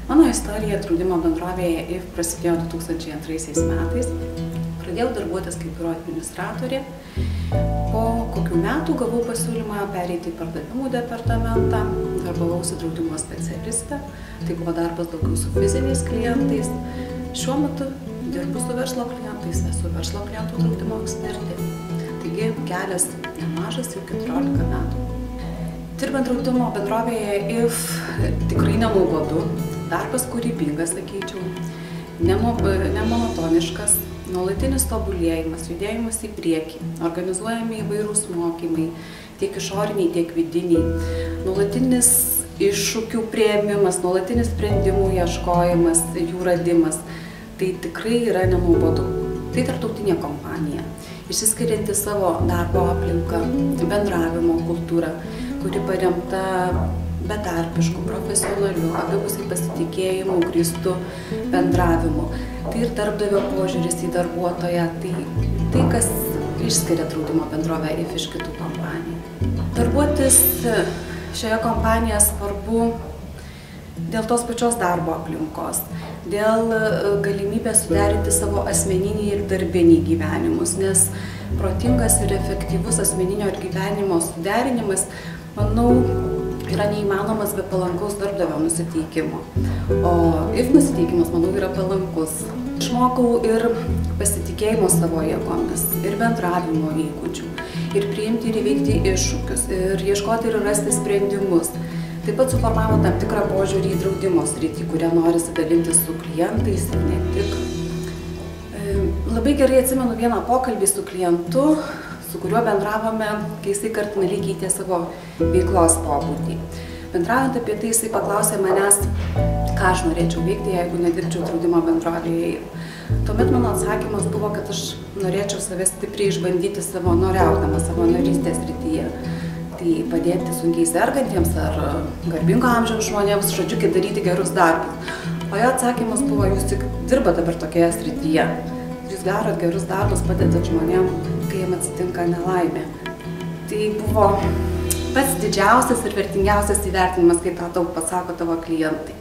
Mano istorija draudimo bendrovėje IF prasidėjo 2002 metais. Pradėjau darbuotis kaip biuro administratorė. Po kokių metų gavau pasiūlymą pereiti į pardavimų departamentą. Darbavausi draudimo specialiste. Tai buvo darbas daugiau su fiziniais klientais. Šiuo metu dirbu su verslo klientais, esu verslo klientų draudimo ekspertė. Taigi kelias nemažas, jau 14 metų. Dirbant draudimo bendrovėje IF tikrai nenuobodu. Darbas kūrybingas, sakyčiau, nemonotoniškas, nuolatinis tobulėjimas, judėjimas į priekį, organizuojami įvairūs mokymai, tiek išoriniai, tiek vidiniai, nuolatinis iššūkių priėmimas, nuolatinis sprendimų ieškojimas, jų radimas. Tai tikrai yra nenuobodu. Tai tarptautinė kompanija, išsiskirianti savo darbo aplinką, bendravimo kultūrą, kuri paremta betarpišku, profesionaliu, abipusiai pasitikėjimu, grįstu bendravimu. Tai ir darbdavio požiūris į darbuotoją, tai kas išskiria draudimo bendrovę IF iš kitų kompanijų. Darbuotis šioje kompanijoje svarbu dėl tos pačios darbo aplinkos, dėl galimybės suderinti savo asmeninį ir darbinį gyvenimus, nes protingas ir efektyvus asmeninio ir gyvenimo suderinimas, manau, yra neįmanomas be palankaus darbdavio nusiteikimo. O IF nusiteikimas, manau, yra palankus. Išmokau ir pasitikėjimo savo jėgomis, ir bendravimo įgūdžių, ir priimti ir įveikti iššūkius, ir ieškoti ir rasti sprendimus. Taip pat suformavo tam tikrą požiūrį į draudimo sritį, kurią norisi dalintis su klientais ir ne tik. Labai gerai atsimenu vieną pokalbį su klientu, su kuriuo bendravome, kai jisai kardinaliai keitė savo veiklos pobūdį. Bendraujant apie tai, jisai paklausė manęs, ką aš norėčiau veikti, jeigu nedirbčiau draudimo bendrovėje. Tuomet mano atsakymas buvo, kad aš norėčiau save stipriai išbandyti savanoriaudama savanorystės srityje. Tai padėti sunkiai sergantiems ar garbingo amžiaus žmonėms, žodžiu, kaip daryti gerus darbus. O jo atsakymas buvo, jūs tik dirbat dabar tokioje srityje. Jūs darot gerus darbus, padedat žmonėm, kai jiem atsitinka nelaimė. Tai buvo pats didžiausias ir vertingiausias įvertinimas, kai tą tau pasako tavo klientai.